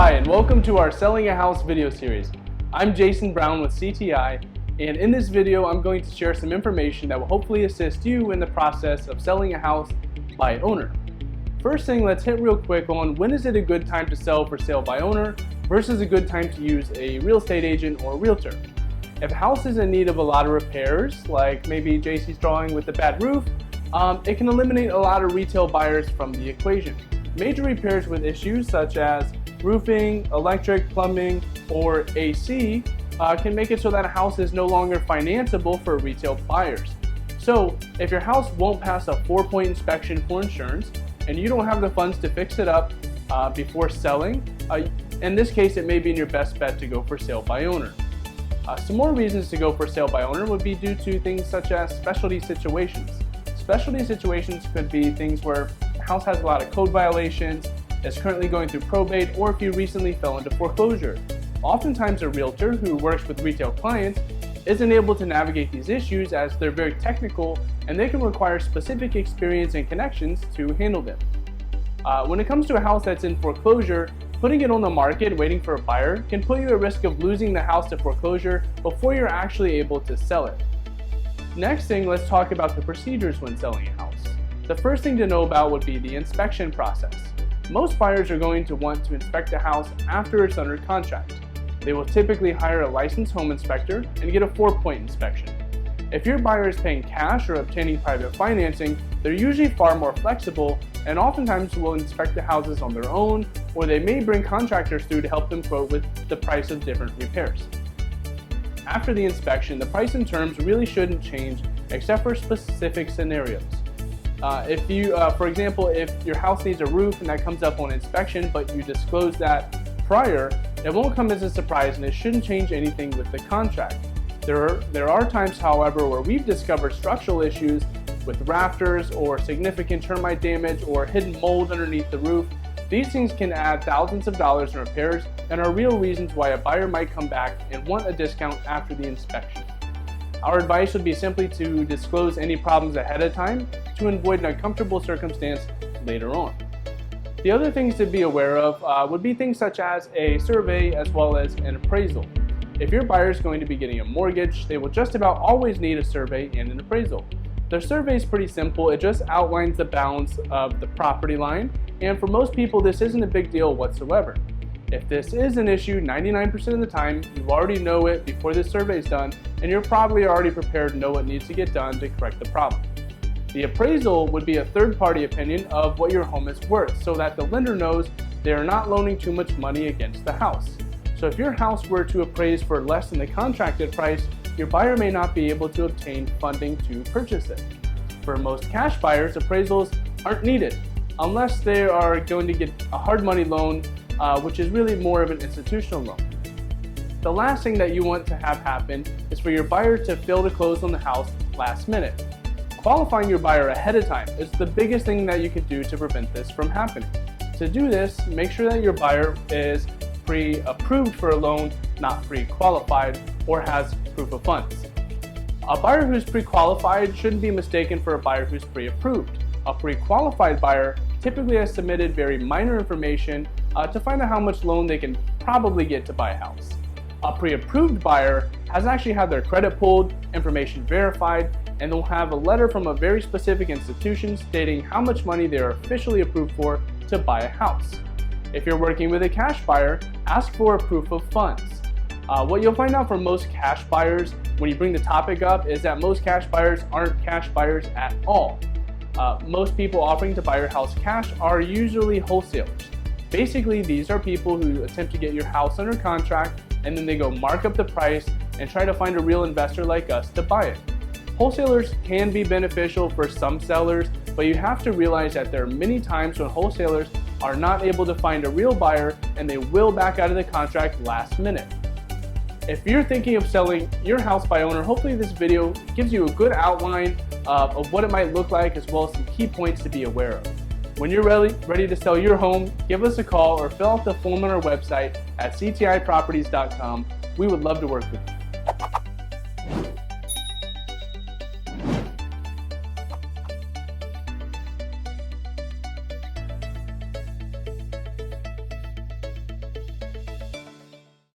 Hi, and welcome to our Selling a House video series. I'm Jason Brown with CTI, and in this video I'm going to share some information that will hopefully assist you in the process of selling a house by owner. First thing, let's hit real quick on when is it a good time to sell for sale by owner versus a good time to use a real estate agent or realtor. If a house is in need of a lot of repairs, like maybe JC's drawing with a bad roof, it can eliminate a lot of retail buyers from the equation. Major repairs with issues such as roofing, electric, plumbing, or AC can make it so that a house is no longer financeable for retail buyers. So if your house won't pass a 4-point inspection for insurance and you don't have the funds to fix it up before selling, in this case it may be your best bet to go for sale by owner. Some more reasons to go for sale by owner would be due to things such as specialty situations. Specialty situations could be things where the house has a lot of code violations, is currently going through probate, or if you recently fell into foreclosure. Oftentimes a realtor who works with retail clients isn't able to navigate these issues as they're very technical and they can require specific experience and connections to handle them. When it comes to a house that's in foreclosure, putting it on the market waiting for a buyer can put you at risk of losing the house to foreclosure before you're actually able to sell it. Next thing, let's talk about the procedures when selling a house. The first thing to know about would be the inspection process. Most buyers are going to want to inspect the house after it's under contract. They will typically hire a licensed home inspector and get a 4-point inspection. If your buyer is paying cash or obtaining private financing, they're usually far more flexible and oftentimes will inspect the houses on their own, or they may bring contractors through to help them quote with the price of different repairs. After the inspection, the price and terms really shouldn't change except for specific scenarios. For example, if your house needs a roof and that comes up on inspection, but you disclose that prior, it won't come as a surprise and it shouldn't change anything with the contract. There are times, however, where we've discovered structural issues with rafters or significant termite damage or hidden mold underneath the roof. These things can add thousands of dollars in repairs and are real reasons why a buyer might come back and want a discount after the inspection. Our advice would be simply to disclose any problems ahead of time to avoid an uncomfortable circumstance later on. The other things to be aware of would be things such as a survey as well as an appraisal. If your buyer is going to be getting a mortgage, they will just about always need a survey and an appraisal. The survey is pretty simple. It just outlines the bounds of the property line, and for most people this isn't a big deal whatsoever. If this is an issue, 99% of the time you already know it before the survey is done, and you're probably already prepared to know what needs to get done to correct the problem. The appraisal would be a third-party opinion of what your home is worth so that the lender knows they are not loaning too much money against the house. So if your house were to appraise for less than the contracted price, your buyer may not be able to obtain funding to purchase it. For most cash buyers, appraisals aren't needed unless they are going to get a hard money loan, which is really more of an institutional loan. The last thing that you want to have happen is for your buyer to fail to close on the house last minute. Qualifying your buyer ahead of time is the biggest thing that you could do to prevent this from happening. To do this, make sure that your buyer is pre-approved for a loan, not pre-qualified, or has proof of funds. A buyer who's pre-qualified shouldn't be mistaken for a buyer who's pre-approved. A pre-qualified buyer typically has submitted very minor information to find out how much loan they can probably get to buy a house. A pre-approved buyer has actually had their credit pulled, information verified, and they'll have a letter from a very specific institution stating how much money they are officially approved for to buy a house. If you're working with a cash buyer, ask for a proof of funds. What you'll find out from most cash buyers when you bring the topic up is that most cash buyers aren't cash buyers at all. Most people offering to buy your house cash are usually wholesalers. Basically, these are people who attempt to get your house under contract and then they go mark up the price and try to find a real investor like us to buy it. Wholesalers can be beneficial for some sellers, but you have to realize that there are many times when wholesalers are not able to find a real buyer and they will back out of the contract last minute. If you're thinking of selling your house by owner, hopefully this video gives you a good outline of what it might look like as well as some key points to be aware of. When you're ready to sell your home, give us a call or fill out the form on our website at ctiproperties.com. We would love to work with you.